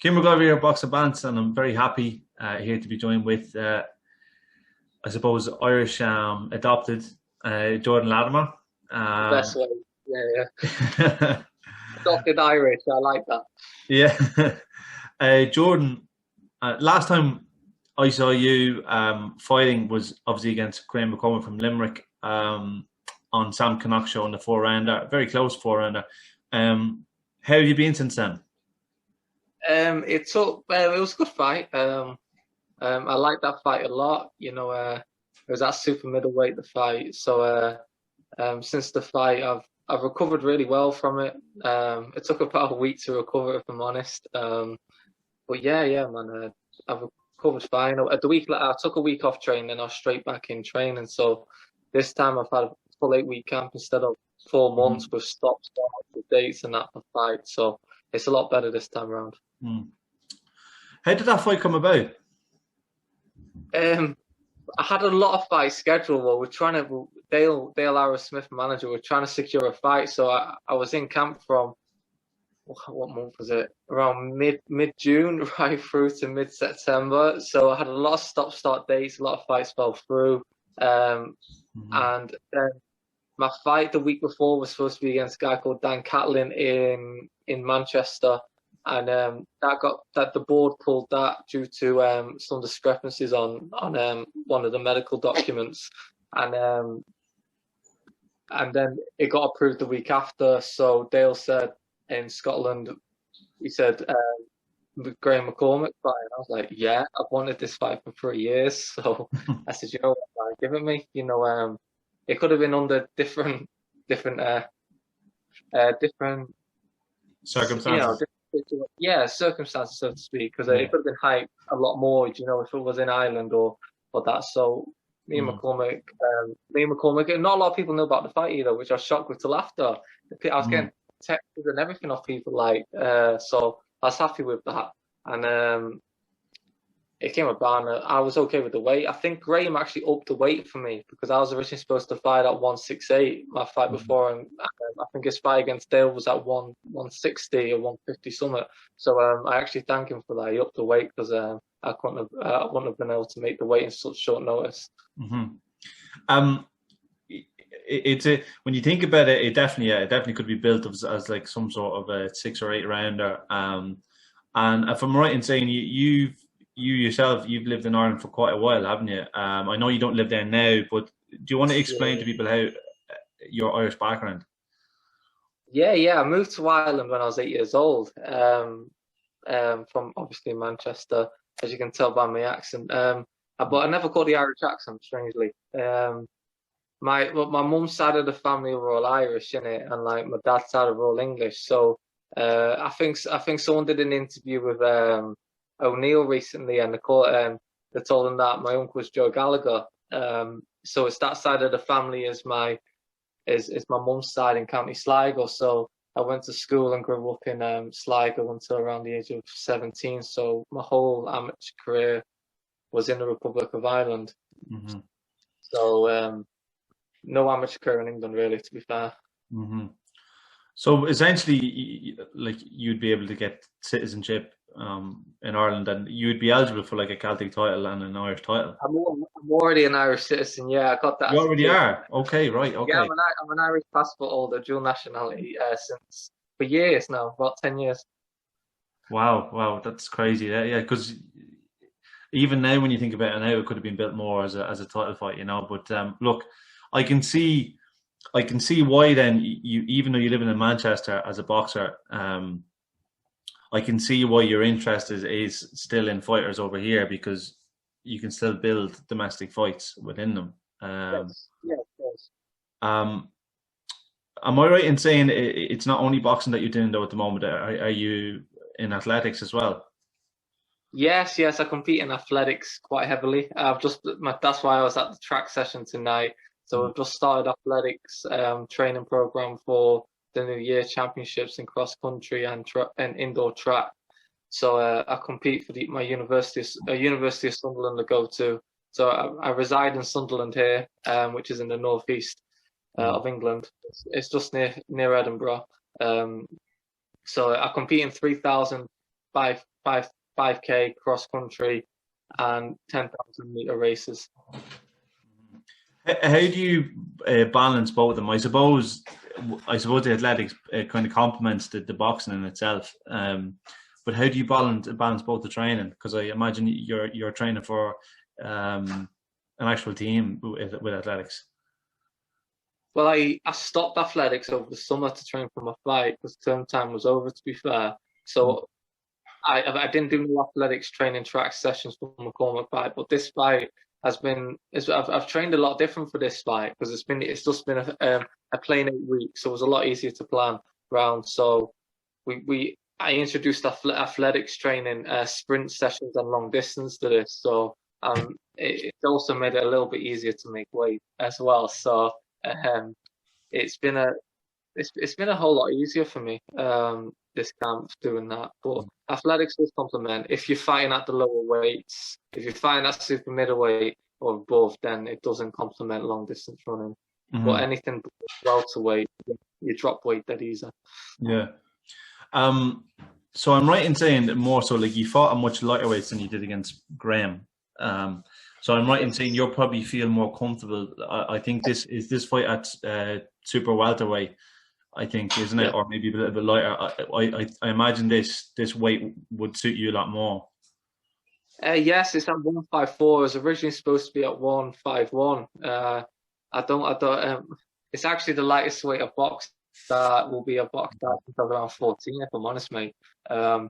Kim McGovern here, Boxer Bants, and I'm very happy here to be joined with, I suppose, Irish adopted Jordan Latimer. The best way. Yeah, yeah. Adopted Irish. I like that. Yeah. Jordan, last time I saw you fighting was obviously against Graham Mc Cormack from Limerick on Sam Canuck show in the four-rounder, very close four-rounder. How have you been since then? It was a good fight. I liked that fight a lot. It was at super middleweight the fight. So since the fight, I've recovered really well from it. It took about a week to recover, if I'm honest. But yeah, man, I've recovered fine. The week I took a week off training, and I was straight back in training. So this time I've had a full 8-week camp instead of 4 months with start, with dates and that for fight. So it's a lot better this time around. How did that fight come about? I had a lot of fights scheduled. Well, we're trying to Dale Ira Smith, manager. We're trying to secure a fight. So I was in camp from what month was it? Around mid June right through to mid September. So I had a lot of stop-start dates. A lot of fights fell through. And then my fight the week before was supposed to be against a guy called Dan Catlin in Manchester. And that the board pulled that due to some discrepancies on one of the medical documents, and then it got approved the week after. So Dale said in Scotland, he said Graham Mc Cormack fight. And I was like, yeah, I've wanted this fight for 3 years. So I said, you know what, man, give it me. It could have been under different Circumstances. Circumstances, so to speak, because it could have been hyped a lot more, if it was in Ireland or that. So me and McCormack, not a lot of people know about the fight either, which I was shocked with till after. I was getting texts and everything off people so I was happy with that. And it came about, and I was okay with the weight. I think Graham actually upped the weight for me because I was originally supposed to fight at 168, my fight before, and I think his fight against Dale was at 160 or 150 something. So I actually thank him for that. He upped the weight because I wouldn't have been able to make the weight in such short notice. It's when you think about it, it definitely could be built as like some sort of a 6 or 8 rounder. And if I'm right in saying you yourself, you've lived in Ireland for quite a while, haven't you? I know you don't live there now, but do you want to explain to people how your Irish background? Yeah. I moved to Ireland when I was 8 years old, from obviously Manchester, as you can tell by my accent. But I never caught the Irish accent, strangely. My mum's side of the family were all Irish, innit, and like my dad's side were all English. So I think someone did an interview with O'Neill recently, and they told him that my uncle was Joe Gallagher. So it's that side of the family is my mum's side in County Sligo. So I went to school and grew up in Sligo until around the age of 17. So my whole amateur career was in the Republic of Ireland. So no amateur career in England, really, to be fair. So essentially, like you'd be able to get citizenship in Ireland, and you would be eligible for like a Celtic title and an Irish title. I'm already an Irish citizen. Yeah, I got that. You already are. Okay, right. Okay. Yeah, I'm an Irish passport holder, dual nationality, since for years now, about 10 years. Wow, that's crazy. Yeah, because even now, when you think about it now, it could have been built more as a title fight, But look, I can see why then you, even though you're living in Manchester as a boxer, I can see why your interest is still in fighters over here, because you can still build domestic fights within them. Yes, of course. Am I right in saying it's not only boxing that you're doing though at the moment? Are you in athletics as well? Yes, I compete in athletics quite heavily. That's why I was at the track session tonight. So we've just started athletics training program for the New Year Championships in cross country and indoor track. So I compete for my University of Sunderland to go to. So I reside in Sunderland here, which is in the northeast of England. It's just near Edinburgh. So I compete in 3,000 by 5K cross country and 10,000-meter races. How do you balance both of them? I suppose the athletics kind of complements the boxing in itself. But how do you balance both the training? Because I imagine you're training for an actual team with athletics. Well, I stopped athletics over the summer to train for my fight because term time was over, to be fair. So I didn't do no athletics training track sessions for my McCormack fight, but this fight I've trained a lot different for this fight because it's just been a plain 8 weeks, so it was a lot easier to plan around. So I introduced athletics training, sprint sessions and long distance to this. So it also made it a little bit easier to make weight as well. So it's been a whole lot easier for me this camp doing that. But athletics does complement. If you're fighting at the lower weights, if you're fighting at super middleweight or above, then it doesn't complement long distance running. But anything welterweight, you drop weight that easy. Yeah. So I'm right in saying that more so like you fought at much lighter weights than you did against Graham. So I'm right in saying you'll probably feel more comfortable. I think this fight at super welterweight, I think, isn't it? Or maybe a little bit lighter. I imagine this weight would suit you a lot more. Yes, it's at 154. It was originally supposed to be at 151. It's actually the lightest weight I've boxed. That will be a box that since I was around 14, if I'm honest, mate. I'm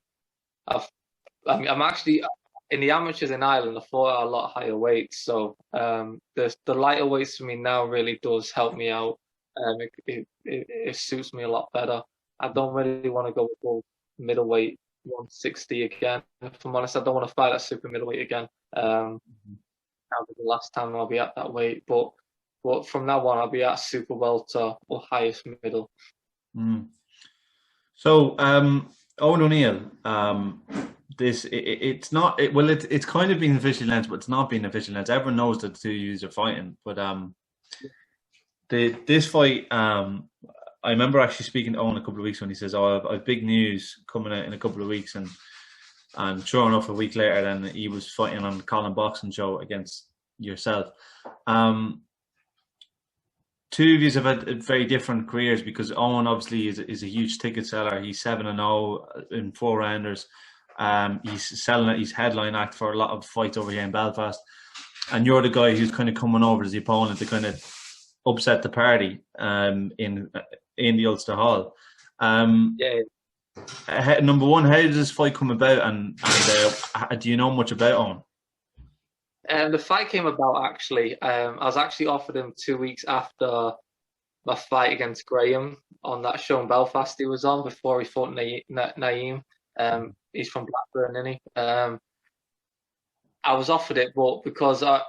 actually in the amateurs in Ireland. I fought at a lot higher weights, so the lighter weights for me now really does help me out. It suits me a lot better. I don't really want to go above middleweight 160 again. If I'm honest, I don't want to fight at super middleweight again. That'll be the last time I'll be at that weight, but from now on, I'll be at super welter or highest middle. So, Owen ONeill, it's kind of been officially announced, but it's not been officially announced. Everyone knows that the two of you are fighting, but this fight, I remember actually speaking to Owen a couple of weeks when he says, "Oh, I've big news coming out in a couple of weeks," and sure enough, a week later, then he was fighting on the Conlon Boxing show against yourself. Two of you have had very different careers because Owen obviously is a huge ticket seller. He's 7-0 in 4 rounders. He's selling it. He's headline act for a lot of fights over here in Belfast. And you're the guy who's kind of coming over as the opponent to kind of upset the party in the Ulster Hall. Yeah. Number one, how did this fight come about, and do you know much about Owen? The fight came about actually. I was actually offered him 2 weeks after my fight against Graham on that show in Belfast he was on before he fought Naeem. He's from Blackburn, isn't he? I was offered it, but because I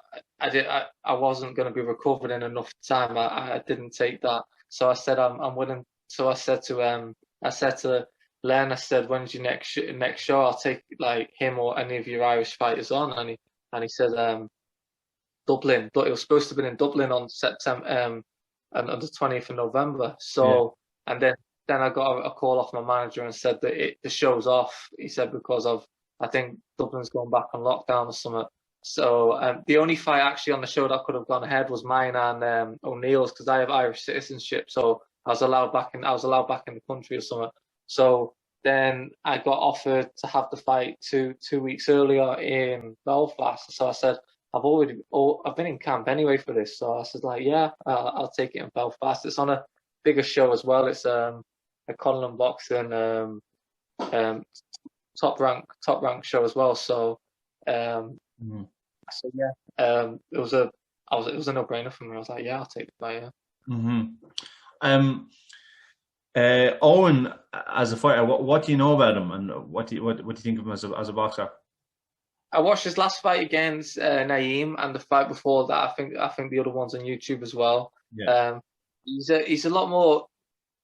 wasn't going to be recovered in enough time, I didn't take that. So I said I'm willing. So I said to Len, I said, when's your next show? I'll take like him or any of your Irish fighters on, and he said Dublin. But it was supposed to have been in Dublin on September and on the 20th of November. So and then I got a call off my manager and said that the show's off. He said because I think Dublin's going back on lockdown or something. So the only fight actually on the show that could have gone ahead was mine and O'Neill's because I have Irish citizenship, so I was allowed back in the country or something. So then I got offered to have the fight 2 weeks earlier in Belfast. So I said I've been in camp anyway for this. So I said like I'll take it in Belfast. It's on a bigger show as well. It's a Conlon Boxing top rank show as well. So it was a no-brainer for me. I was like, I'll take the fight. Owen, as a fighter, what do you know about him, and what do you think of him as a boxer? I watched his last fight against Naeem and the fight before that. I think the other one's on YouTube as well. Yeah. He's a lot more.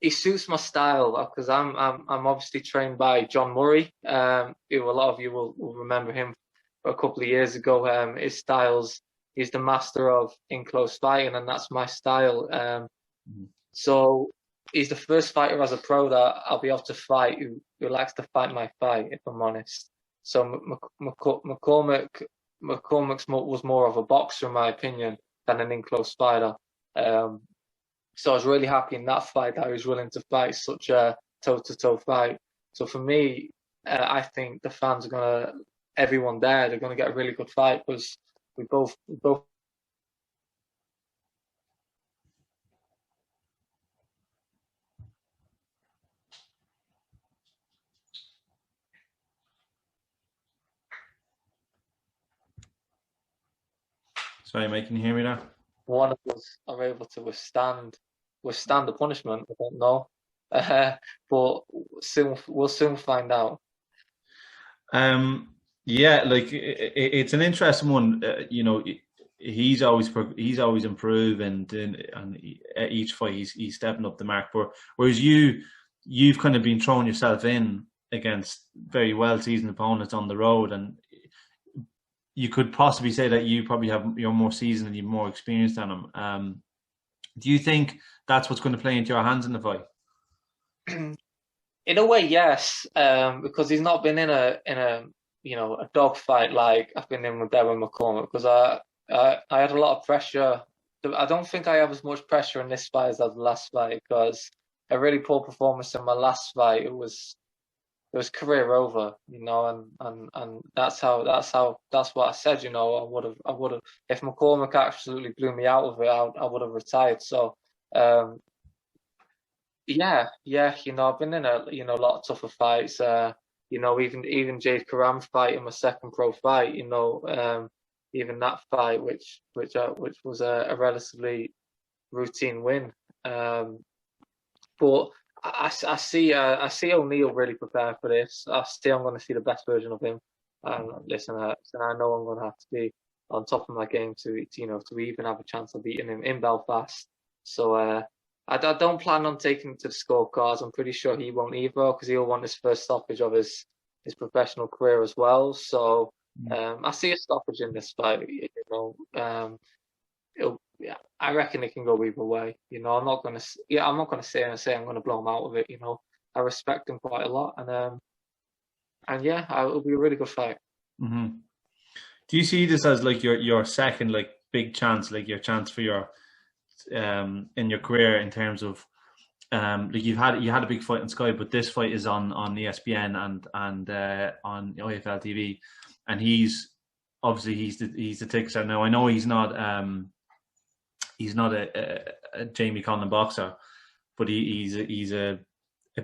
He suits my style because I'm obviously trained by John Murray. Who a lot of you will remember him a couple of years ago. His styles, he's the master of in close fighting, and that's my style. So he's the first fighter as a pro that I'll be able to fight who likes to fight my fight, if I'm honest. So McCormack's was more of a boxer, in my opinion, than an in-close fighter. So I was really happy in that fight that he was willing to fight such a toe-to-toe fight. So for me, I think the fans are everyone there, they're gonna get a really good fight because we both. Sorry, mate, can you hear me now? One of us are able to withstand the punishment. I don't know, but we'll soon find out. Yeah, like it's an interesting one. He's always improving, and each fight he's stepping up the mark. Whereas you've kind of been throwing yourself in against very well seasoned opponents on the road, and you could possibly say that you probably you're more seasoned and you're more experienced than him. Do you think that's what's going to play into your hands in the fight? In a way, yes, because he's not been in a dogfight like I've been in with Graham Mc Cormack. Because I had a lot of pressure. I don't think I have as much pressure in this fight as the last fight, because a really poor performance in my last fight, it was career over, and that's what I said. I would have if McCormack absolutely blew me out of it, I would have retired. So yeah, I've been in a lot of tougher fights. Even Jade Karam's fight in my second pro fight, even that fight, which was a relatively routine win. But I see ONeill really prepared for this. I see I'm going to see the best version of him. Listen, I know I'm going to have to be on top of my game to even have a chance of beating him in Belfast. So I don't plan on taking it to the scorecards. I'm pretty sure he won't either, because he'll want his first stoppage of his professional career as well. So I see a stoppage in this fight. I reckon it can go either way. I'm not gonna say I'm gonna blow him out of it. I respect him quite a lot, and yeah, it'll be a really good fight. Mm-hmm. Do you see this as like your second like big chance, like your chance for your in your career, in terms of like you had a big fight on Sky, but this fight is on ESPN and on OFL TV, and he's the ticket seller now. I know he's not a Jamie Conlon boxer, but he's a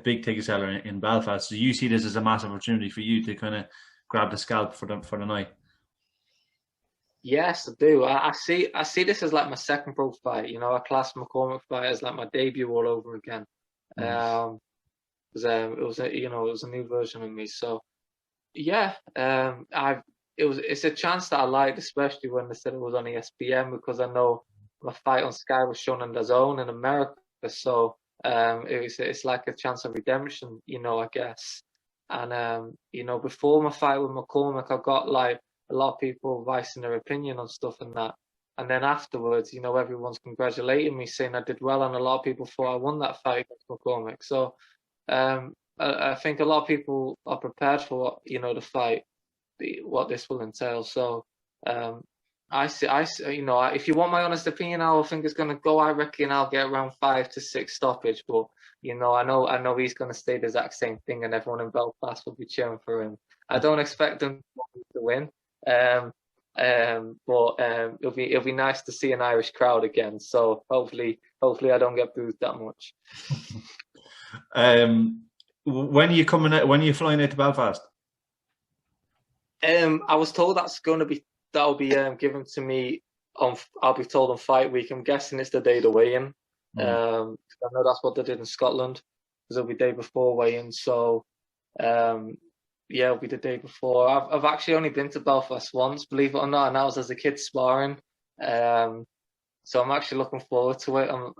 big ticket seller in Belfast. So you see this as a massive opportunity for you to kind of grab the scalp for the night? Yes, I do. I see this as like my second pro fight. I class McCormack fight as like my debut all over again. It was a new version of me. So yeah, it's a chance that I liked, especially when they said it was on ESPN, because I know my fight on Sky was shown on DAZN in America. So it's like a chance of redemption, I guess. And before my fight with McCormack, I got like a lot of people voicing their opinion on stuff and that. And then afterwards, everyone's congratulating me, saying I did well, and a lot of people thought I won that fight against McCormack. So I think a lot of people are prepared for the fight, what this will entail. So I see, if you want my honest opinion, how I think it's going to go, I reckon I'll get around 5 to 6 stoppage. But I know he's going to stay the exact same thing, and everyone in Belfast will be cheering for him. I don't expect them to win. But it'll be nice to see an Irish crowd again. So hopefully I don't get booed that much. When are you coming out? When are you flying out to Belfast? I was told that'll be given to me I'll be told on fight week. I'm guessing it's the day to weigh-in. I know that's what they did in Scotland, because it'll be day before weigh-in. So yeah, it'll be the day before. I've actually only been to Belfast once, believe it or not, and that was as a kid sparring. So I'm actually looking forward to it. To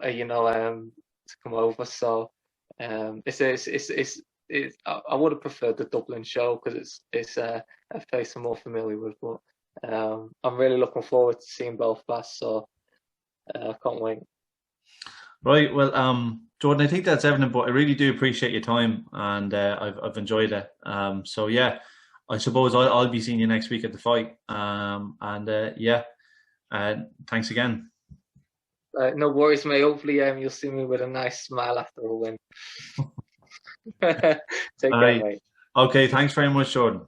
come over. So I would have preferred the Dublin show, because it's a place I'm more familiar with. But I'm really looking forward to seeing Belfast. So I can't wait. Right, well, Jordan, I think that's everything, but I really do appreciate your time, and I've enjoyed it. So yeah, I suppose I'll be seeing you next week at the fight. Yeah, thanks again. No worries, mate. Hopefully, you'll see me with a nice smile after a win. Take care, mate. Okay, thanks very much, Jordan.